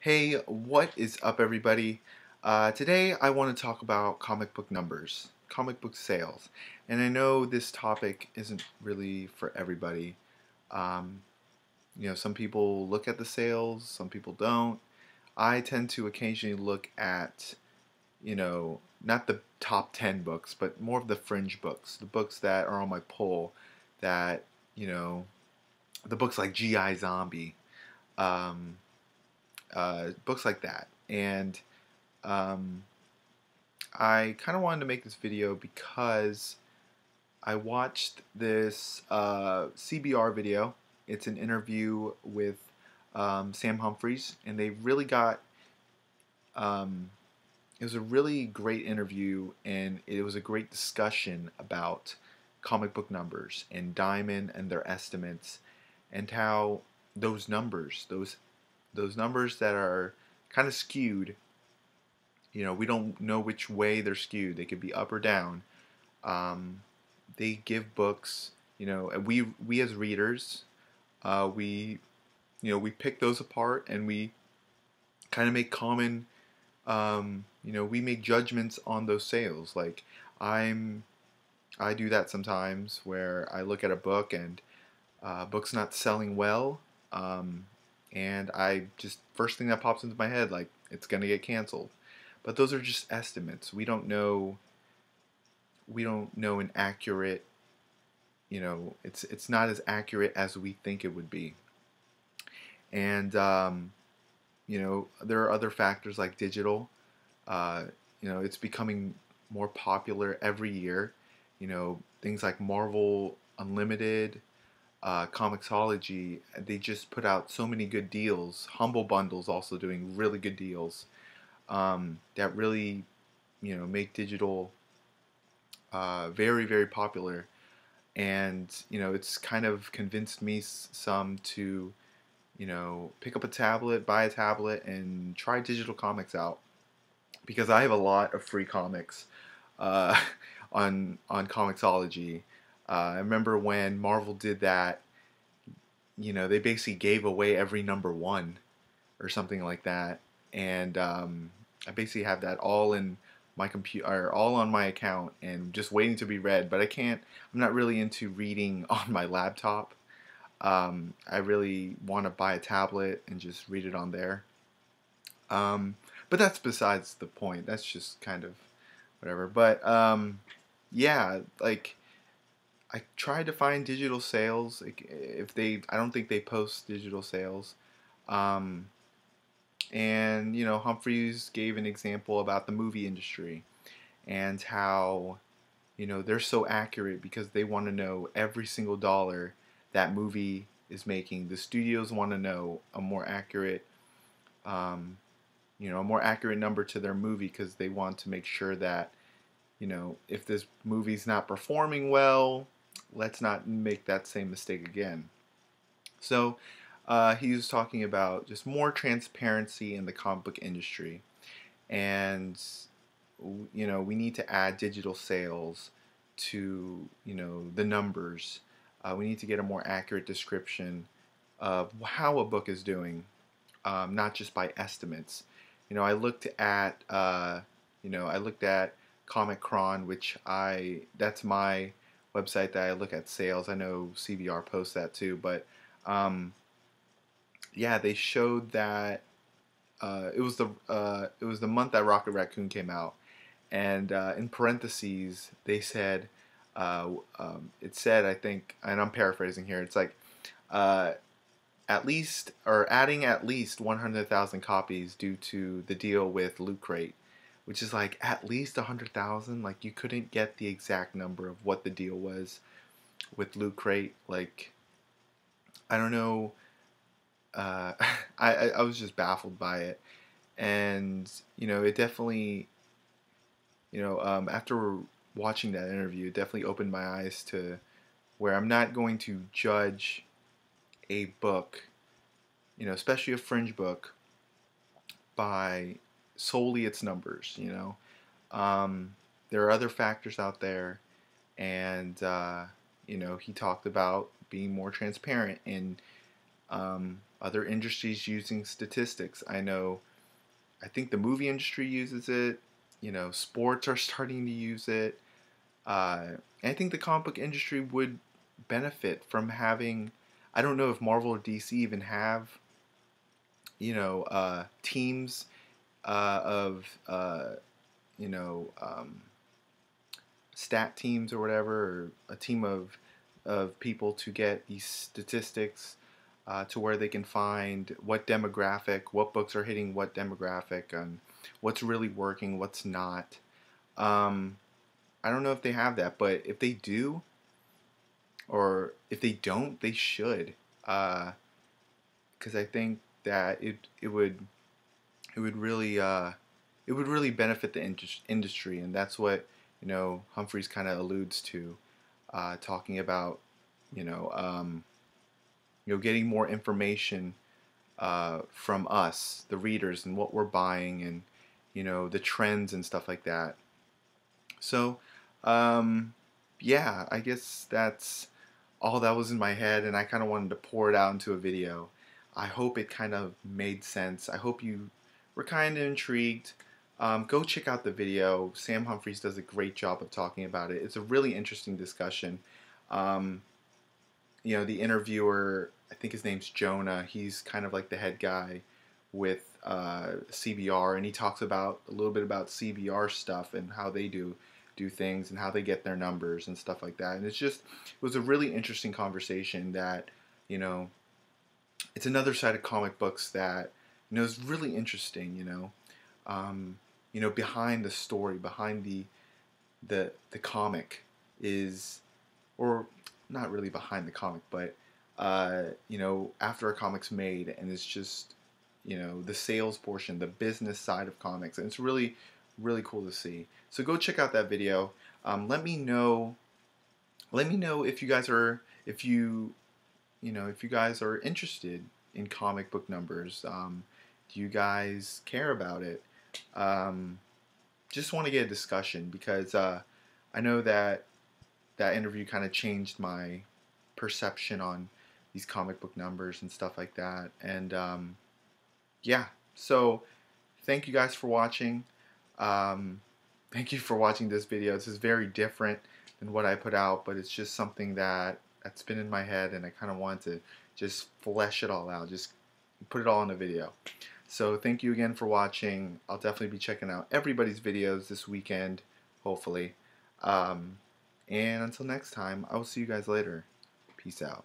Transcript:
Hey, what is up, everybody? Today I want to talk about comic book numbers, comic book sales. And I know this topic isn't really for everybody. Um, some people look at the sales, some people don't. I tend to occasionally look at, not the top 10 books, but more of the fringe books, the books that are on my pull, that, you know, the books like G.I. Zombie, um, books like that. And Um, I kind of wanted to make this video because I watched this CBR video. It's an interview with Sam Humphries, and they really got. Um, it was a really great interview, and it was a great discussion about comic book numbers and Diamond and their estimates, and how those numbers that are kind of skewed. We don't know which way they're skewed. They could be up or down. Um, they give books, and we as readers, we pick those apart and we kind of make we make judgments on those sales. Like I'm, I do that sometimes where I look at a book and book's not selling well, um, and I just first thing that pops into my head, like it's gonna get canceled. But those are just estimates. We don't know an accurate, it's not as accurate as we think it would be. And there are other factors like digital. It's becoming more popular every year. Things like Marvel Unlimited, Comixology, they just put out so many good deals. Humble Bundle's also doing really good deals, that really, make digital very, very popular. And, it's kind of convinced me some to, pick up a tablet, buy a tablet, and try digital comics out. Because I have a lot of free comics uh, on Comixology. I remember when Marvel did that, they basically gave away every number one or something like that. And I basically have that all in my computer, all on my account, and just waiting to be read. But I can't. I'm not really into reading on my laptop. I really want to buy a tablet and just read it on there. Um, but that's besides the point. That's just kind of whatever. But yeah, like I tried to find digital sales. Like, I don't think they post digital sales. Um, and Humphreys gave an example about the movie industry and how they're so accurate because they want to know every single dollar that movie is making. The studios want to know um, a more accurate number to their movie because they want to make sure that if this movie's not performing well, let's not make that same mistake again. So he was talking about just more transparency in the comic book industry, and we need to add digital sales to the numbers. We need to get a more accurate description of how a book is doing, not just by estimates. I looked at Comic Cron, that's my website that I look at sales. I know CBR posts that too, but um, yeah, they showed that it was the month that Rocket Raccoon came out, and in parentheses they said it said, I think, and I'm paraphrasing here. It's like uh, at least, or adding at least 100,000 copies due to the deal with Loot Crate, which is like at least 100,000. Like you couldn't get the exact number of what the deal was with Loot Crate. Like I don't know. Uh, I was just baffled by it, and it definitely, after watching that interview, it definitely opened my eyes to where I'm not going to judge a book, especially a fringe book, by solely its numbers. There are other factors out there, and he talked about being more transparent in other industries using statistics. I think the movie industry uses it. You know, sports are starting to use it. And I think the comic book industry would benefit from having. I don't know if Marvel or DC even have, teams of, you know, stat teams or whatever, or a team of people to get these statistics to where they can find what books are hitting what demographic, and what's really working, what's not. Um, I don't know if they have that, but if they do, or if they don't, they should, because I think that it would really it would really benefit the industry, and that's what Humphries kind of alludes to, talking about you know um, getting more information from us, the readers, and what we're buying, and the trends and stuff like that. So, um, yeah, I guess that's all that was in my head, and I kind of wanted to pour it out into a video. I hope it kind of made sense. I hope you were kind of intrigued. Go check out the video. Sam Humphries does a great job of talking about it. It's a really interesting discussion. Um, the interviewer, I think his name's Jonah. He's kind of like the head guy with CBR, and he talks about a little bit about CBR stuff and how they do things and how they get their numbers and stuff like that. And it was a really interesting conversation that, you know, it's another side of comic books that, is really interesting, behind the story, behind the comic is, or not really behind the comic, but after a comic's made, and it's just the sales portion, the business side of comics, and it's really really cool to see. So go check out that video. Let me know if you guys are if you guys are interested in comic book numbers. Do you guys care about it? Just want to get a discussion, because I know that interview kind of changed my perception on these comic book numbers and stuff like that. And yeah, so thank you guys for watching. Thank you for watching this video. This is very different than what I put out, but it's just something that's been in my head, and I kind of want to just flesh it all out, just put it all in a video. So thank you again for watching. I'll definitely be checking out everybody's videos this weekend, hopefully. And until next time, I will see you guys later. Peace out.